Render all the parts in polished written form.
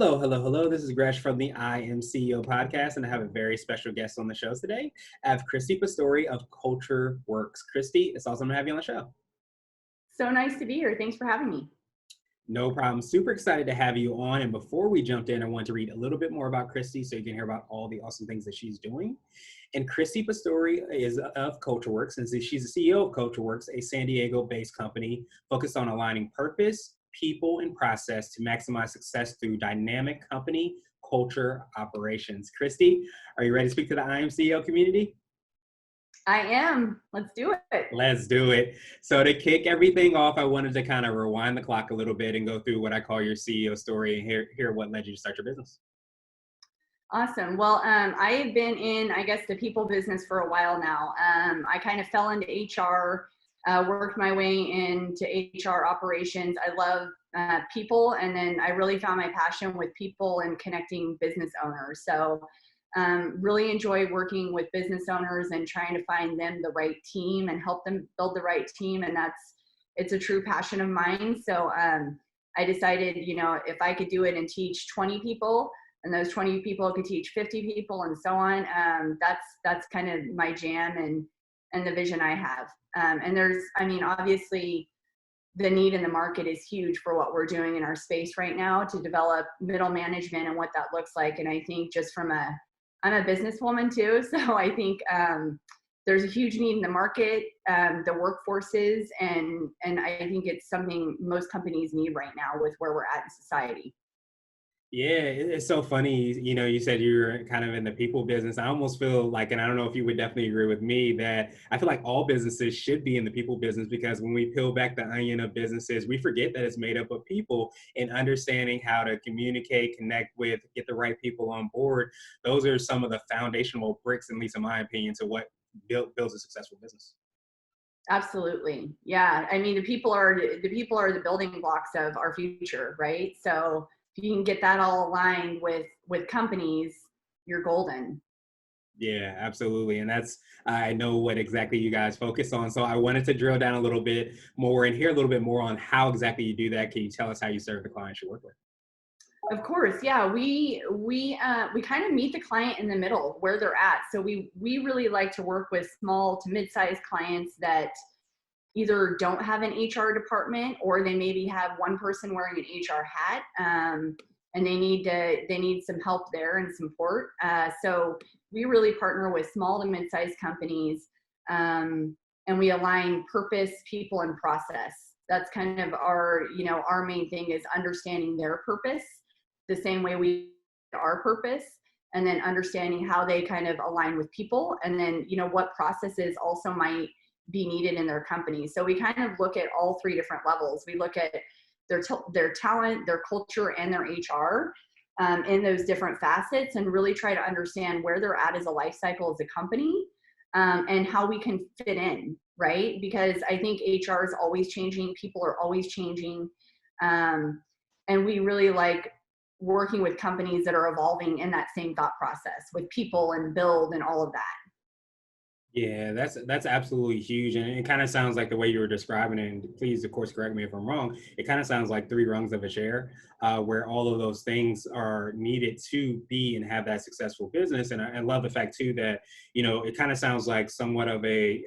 Hello, hello, hello. This is Gresh from the I Am CEO podcast, and I have a very special guest on the show today. I have Kristi of Culture Works. Kristi, it's awesome to have you on the show. So nice to be here. Thanks for having me. No problem. Super excited to have you on. And before we jumped in, I want to read a little bit more about Kristi so you can hear about all the awesome things that she's doing. And Kristi Pastori is of CultureWorks, and she's the CEO of CultureWorks, a San Diego-based company focused on aligning purpose, people, and process to maximize success through dynamic company culture operations. Kristi, are you ready to speak to the I Am CEO community? I am. Let's do it. Let's do it. So to kick everything off, I wanted to kind of rewind the clock a little bit and go through what I call your CEO story and hear what led you to start your business. Awesome. Well, I have been in, I guess, the people business for a while now. I kind of fell into HR, worked my way into HR operations. I love people, and then I really found my passion with people and connecting business owners. So really enjoy working with business owners and trying to find them the right team and help them build the right team. And it's a true passion of mine. So I decided, if I could do it and teach 20 people, and those 20 people could teach 50 people and so on. That's kind of my jam and the vision I have. And obviously the need in the market is huge for what we're doing in our space right now to develop middle management and what that looks like. And I think just I'm a businesswoman too. So I think there's a huge need in the market, the workforces, and I think it's something most companies need right now with where we're at in society. Yeah, it's so funny. You said you're kind of in the people business. I almost feel like, and I don't know if you would definitely agree with me, that I feel like all businesses should be in the people business, because when we peel back the onion of businesses, we forget that it's made up of people, and understanding how to communicate, connect with, get the right people on board. Those are some of the foundational bricks, at least in my opinion, to what builds a successful business. Absolutely. Yeah. I mean, the people are the building blocks of our future, right? So if you can get that all aligned with companies, you're golden. Yeah, absolutely. And I know what exactly you guys focus on. So I wanted to drill down a little bit more and hear a little bit more on how exactly you do that. Can you tell us how you serve the clients you work with? Of course, yeah. We kind of meet the client in the middle where they're at. So we really like to work with small to mid-sized clients that either don't have an HR department, or they maybe have one person wearing an HR hat, and they need some help there and support. So we really partner with small to mid-sized companies, and we align purpose, people, and process. That's kind of our main thing is understanding their purpose the same way we our purpose, and then understanding how they kind of align with people, and then what processes also might be needed in their company. So we kind of look at all three different levels. We look at their talent, their culture, and their HR in those different facets, and really try to understand where they're at as a life cycle as a company, and how we can fit in, right? Because I think HR is always changing, people are always changing, and we really like working with companies that are evolving in that same thought process with people and build and all of that. Yeah, that's absolutely huge. And it kind of sounds like the way you were describing it, and please, of course, correct me if I'm wrong, it kind of sounds like three rungs of a chair, where all of those things are needed to be and have that successful business. And I love the fact, too, that, it kind of sounds like somewhat of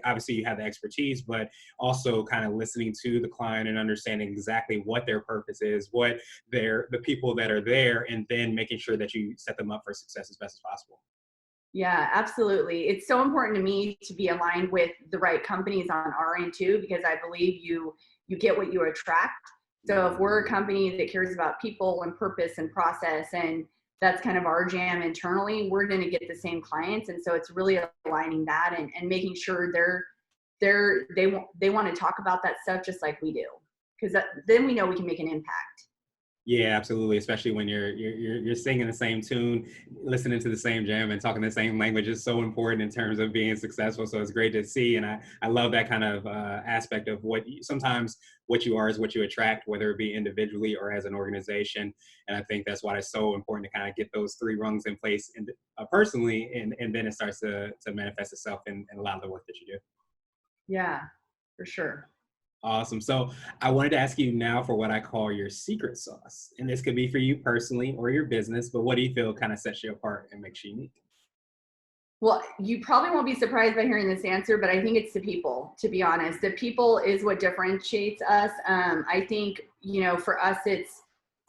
obviously you have the expertise, but also kind of listening to the client and understanding exactly what their purpose is, what the people that are there, and then making sure that you set them up for success as best as possible. Yeah, absolutely. It's so important to me to be aligned with the right companies on our end too, because I believe you get what you attract. So if we're a company that cares about people and purpose and process, and that's kind of our jam internally, we're going to get the same clients. And so it's really aligning that and making sure they want to talk about that stuff just like we do, because then we know we can make an impact. Yeah, absolutely. Especially when you're singing the same tune, listening to the same jam, and talking the same language is so important in terms of being successful. So it's great to see, and I love that kind of aspect of sometimes what you are is what you attract, whether it be individually or as an organization. And I think that's why it's so important to kind of get those three rungs in place, personally, and then it starts to manifest itself in a lot of the work that you do. Yeah, for sure. Awesome. So I wanted to ask you now for what I call your secret sauce. And this could be for you personally or your business, but what do you feel kind of sets you apart and makes you unique? Well, you probably won't be surprised by hearing this answer, but I think it's the people, to be honest. The people is what differentiates us. I think, for us,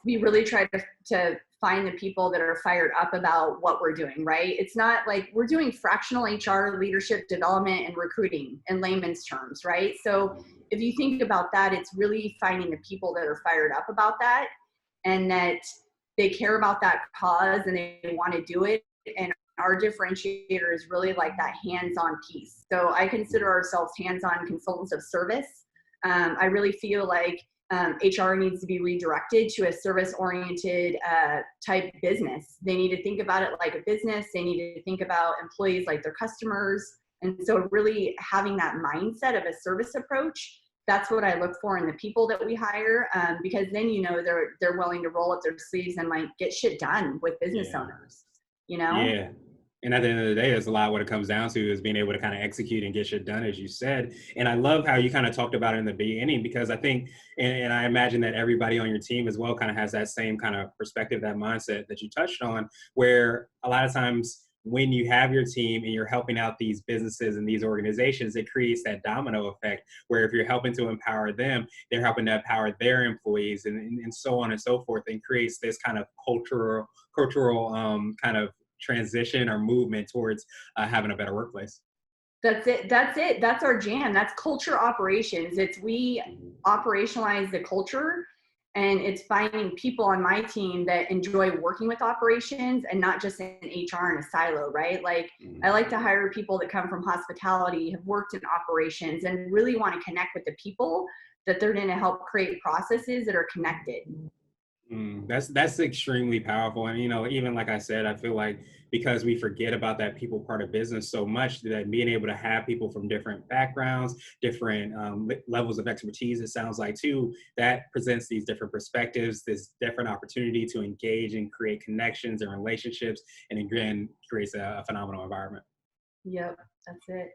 we really try to find the people that are fired up about what we're doing, right? It's not like we're doing fractional HR, leadership development, and recruiting in layman's terms, right? So if you think about that, it's really finding the people that are fired up about that and that they care about that cause and they want to do it. And our differentiator is really like that hands-on piece. So I consider ourselves hands-on consultants of service. I really feel like HR needs to be redirected to a service-oriented type business. They need to think about it like a business. They need to think about employees like their customers. And so really having that mindset of a service approach, that's what I look for in the people that we hire, because then, they're willing to roll up their sleeves and like get shit done with business Yeah. owners, you know? Yeah. And at the end of the day, that's a lot what it comes down to is being able to kind of execute and get shit done, as you said. And I love how you kind of talked about it in the beginning, because I think, and I imagine that everybody on your team as well kind of has that same kind of perspective, that mindset that you touched on, where a lot of times when you have your team and you're helping out these businesses and these organizations, it creates that domino effect where if you're helping to empower them, they're helping to empower their employees and so on and so forth, and creates this kind of cultural kind of transition or movement towards having a better workplace. That's it. That's it. That's our jam. That's culture operations. We operationalize the culture, and it's finding people on my team that enjoy working with operations and not just in HR in a silo, right? Like I like to hire people that come from hospitality, have worked in operations, and really want to connect with the people that they're going to help create processes that are connected. That's extremely powerful, and even like I said, I feel like because we forget about that people part of business so much, that being able to have people from different backgrounds, different levels of expertise, it sounds like too, that presents these different perspectives, this different opportunity to engage and create connections and relationships, and again creates a phenomenal environment. Yep, that's it.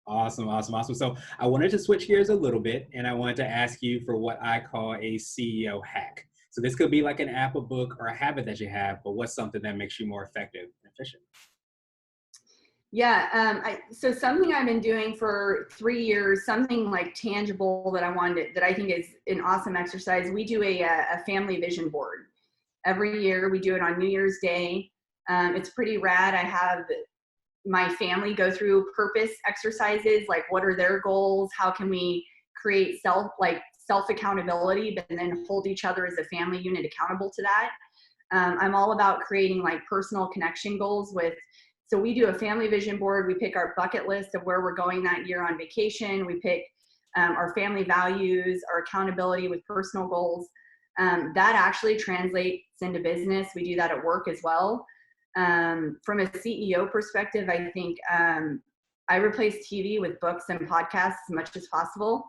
Awesome, awesome, awesome. So I wanted to switch gears a little bit, and I wanted to ask you for what I call a CEO hack. So this could be like an app, a book, or a habit that you have, but what's something that makes you more effective and efficient? Yeah. So something I've been doing for 3 years, something like tangible that that I think is an awesome exercise. We do a family vision board every year. We do it on New Year's Day. It's pretty rad. I have my family go through purpose exercises, like what are their goals? How can we create self accountability, but then hold each other as a family unit accountable to that. I'm all about creating like personal connection goals so we do a family vision board. We pick our bucket list of where we're going that year on vacation. We pick our family values, our accountability with personal goals. That actually translates into business. We do that at work as well. From a CEO perspective, I think I replace TV with books and podcasts as much as possible.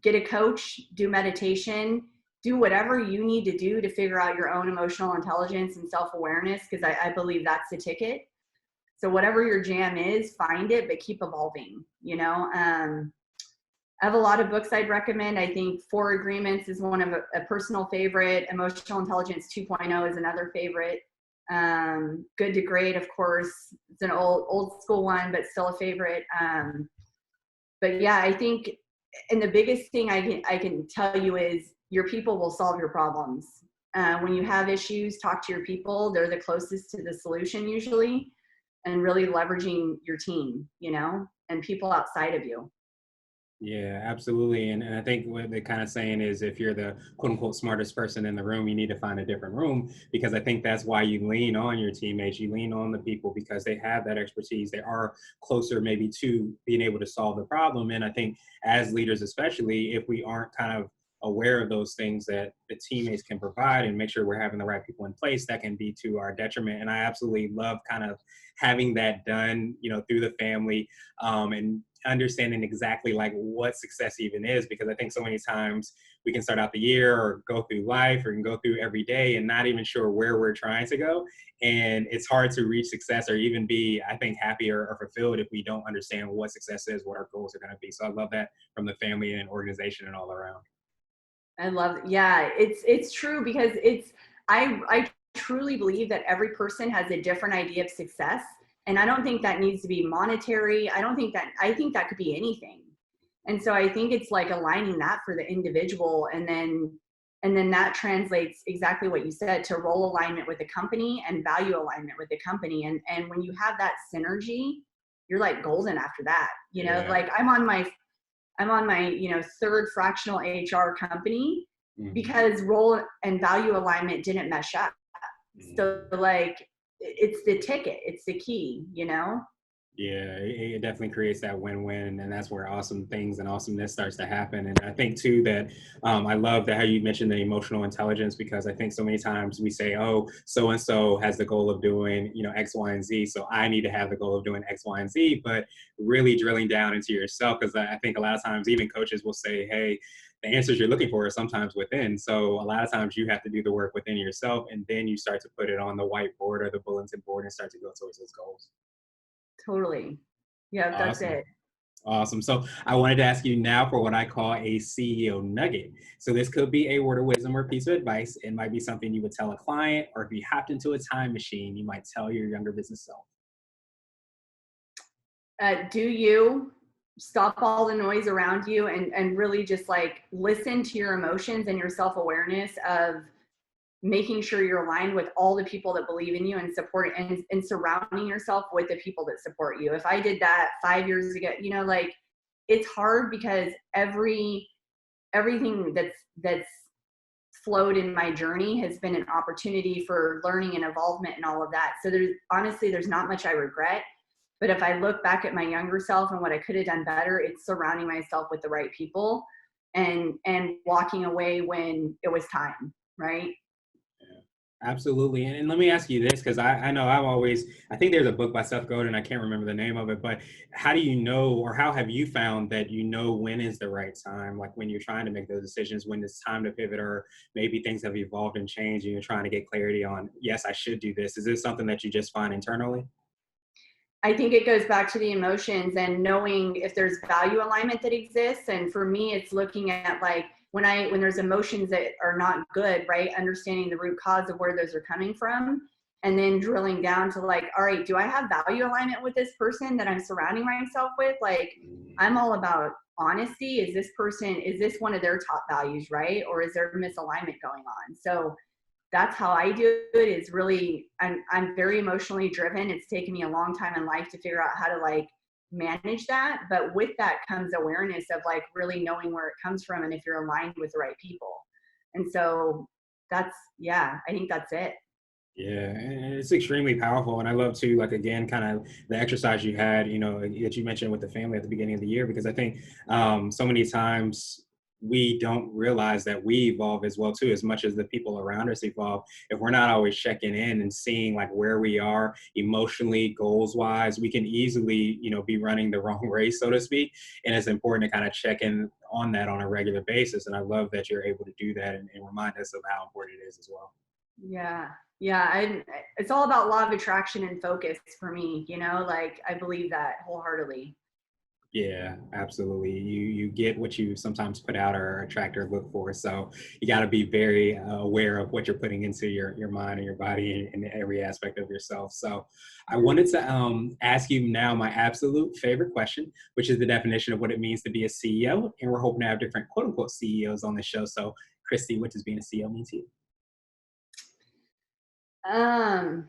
Get a coach, do meditation, do whatever you need to do to figure out your own emotional intelligence and self-awareness, because I believe that's the ticket. So whatever your jam is, find it, but keep evolving, I have a lot of books I'd recommend. I think Four Agreements is one of a personal favorite. Emotional Intelligence 2.0 is another favorite. Good to Great, of course, it's an old school one, but still a favorite. But yeah, I think, and the biggest thing I can tell you is your people will solve your problems. When you have issues, talk to your people. They're the closest to the solution usually, and really leveraging your team, and people outside of you. Yeah, absolutely. And I think what they're kind of saying is if you're the quote unquote smartest person in the room, you need to find a different room, because I think that's why you lean on your teammates. You lean on the people because they have that expertise. They are closer maybe to being able to solve the problem. And I think as leaders, especially if we aren't kind of aware of those things that the teammates can provide and make sure we're having the right people in place, that can be to our detriment. And I absolutely love kind of having that done, through the family, and understanding exactly like what success even is, because I think so many times we can start out the year or go through life or can go through every day and not even sure where we're trying to go. And it's hard to reach success or even be, I think, happy or fulfilled if we don't understand what success is, what our goals are going to be. So I love that from the family and organization and all around. I love, yeah, it's true, because I truly believe that every person has a different idea of success. And I don't think that needs to be monetary. I think that could be anything. And so I think it's like aligning that for the individual, and then that translates exactly what you said to role alignment with the company and value alignment with the company. And when you have that synergy, you're like golden after that. Yeah. Like I'm on my third fractional HR company because role and value alignment didn't mesh up. So like it's the ticket, it's the key. Yeah, it definitely creates that win-win, and that's where awesome things and awesomeness starts to happen. And I think too that I love that how you mentioned the emotional intelligence, because I think so many times we say, oh, so and so has the goal of doing X, Y, and Z, so I need to have the goal of doing X, Y, and Z. But really drilling down into yourself, because I think a lot of times even coaches will say, hey, the answers you're looking for are sometimes within. So a lot of times you have to do the work within yourself, and then you start to put it on the whiteboard or the bulletin board and start to go towards those goals. Totally. Yeah, that's Awesome. it. Awesome. So I wanted to ask you now for what I call a CEO nugget. So this could be a word of wisdom or piece of advice. It might be something you would tell a client, or if you hopped into a time machine, you might tell your younger business self. Do you stop all the noise around you and really just like listen to your emotions and your self-awareness of making sure you're aligned with all the people that believe in you and support, and surrounding yourself with the people that support you. If I did that 5 years ago, like it's hard, because everything that's flowed in my journey has been an opportunity for learning and involvement and all of that. So there's not much I regret. But if I look back at my younger self and what I could have done better, it's surrounding myself with the right people and walking away when it was time, right? Absolutely. And let me ask you this, because I know I think there's a book by Seth Godin, I can't remember the name of it, but how do you know, or how have you found that when is the right time? Like when you're trying to make those decisions, when it's time to pivot, or maybe things have evolved and changed and you're trying to get clarity on, yes, I should do this. Is this something that you just find internally? I think it goes back to the emotions and knowing if there's value alignment that exists. And for me, it's looking at like when there's emotions that are not good, right? Understanding the root cause of where those are coming from, and then drilling down to like, all right, do I have value alignment with this person that I'm surrounding myself with? Like, I'm all about honesty. Is this one of their top values, right? Or is there misalignment going on? So that's how I do it. Is really, I'm very emotionally driven. It's taken me a long time in life to figure out how to like manage that. But with that comes awareness of like really knowing where it comes from and if you're aligned with the right people. And so I think that's it. Yeah, and it's extremely powerful. And I love to, like, again, kind of the exercise you had, that you mentioned with the family at the beginning of the year, because I think so many times we don't realize that we evolve as well too, as much as the people around us evolve. If we're not always checking in and seeing like where we are emotionally, goals wise, we can easily, be running the wrong race, so to speak. And it's important to kind of check in on that on a regular basis. And I love that you're able to do that and remind us of how important it is as well. Yeah. Yeah. It's all about law of attraction and focus for me, like I believe that wholeheartedly. Yeah, absolutely. You get what you sometimes put out or attract or look for. So you got to be very aware of what you're putting into your mind and your body and every aspect of yourself. So I wanted to ask you now my absolute favorite question, which is the definition of what it means to be a CEO. And we're hoping to have different quote unquote CEOs on the show. So Christy, what does being a CEO mean to you? One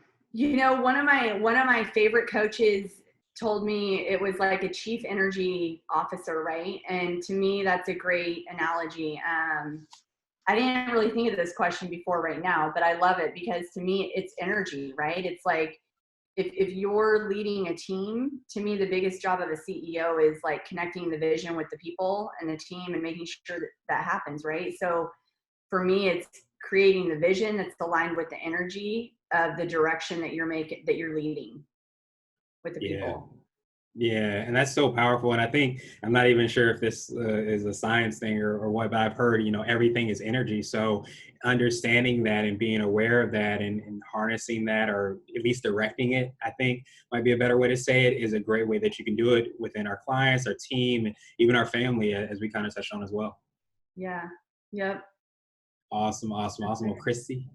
of my favorite coaches told me it was like a chief energy officer, right? And to me, that's a great analogy. I didn't really think of this question before right now, but I love it because to me, it's energy, right? It's like if you're leading a team, to me, the biggest job of a CEO is like connecting the vision with the people and the team and making sure that that happens, right? So for me, it's creating the vision that's aligned with the energy of the direction that you're leading with the Yeah. people. Yeah, and that's so powerful. And I think I'm not even sure if this is a science thing or what, but I've heard, everything is energy. So understanding that and being aware of that and harnessing that, or at least directing it, I think might be a better way to say it, is a great way that you can do it within our clients, our team, and even our family, as we kind of touched on as well. Yeah. Yep. Awesome, awesome, awesome. Well, Christy,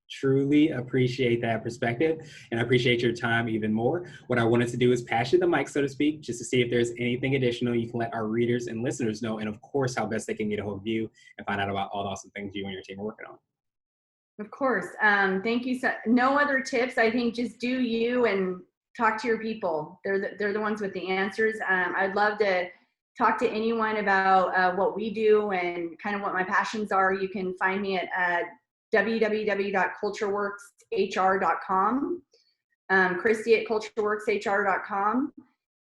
truly appreciate that perspective and I appreciate your time even more. What I wanted to do is pass you the mic, so to speak, just to see if there's anything additional you can let our readers and listeners know, and of course, how best they can get a hold of you and find out about all the awesome things you and your team are working on. Of course. Thank you. So, no other tips. I think just do you and talk to your people. They're the ones with the answers. I'd love to talk to anyone about what we do and kind of what my passions are. You can find me at www.cultureworkshr.com, Christy at cultureworkshr.com.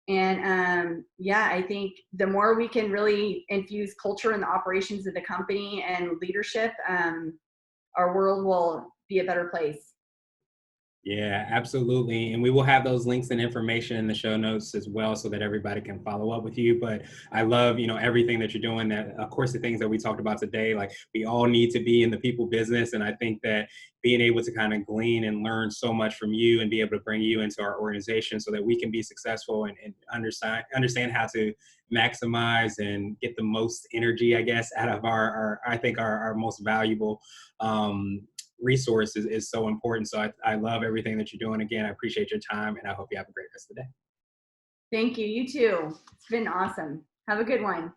And yeah, I think the more we can really infuse culture in the operations of the company and leadership, our world will be a better place. Yeah, absolutely. And we will have those links and information in the show notes as well so that everybody can follow up with you. But I love, everything that you're doing. That, of course, the things that we talked about today, like we all need to be in the people business. And I think that being able to kind of glean and learn so much from you and be able to bring you into our organization so that we can be successful and understand how to maximize and get the most energy, I guess, out of I think our most valuable resource is so important. So I love everything that you're doing. Again, I appreciate your time and I hope you have a great rest of the day. Thank you. You too. It's been awesome. Have a good one.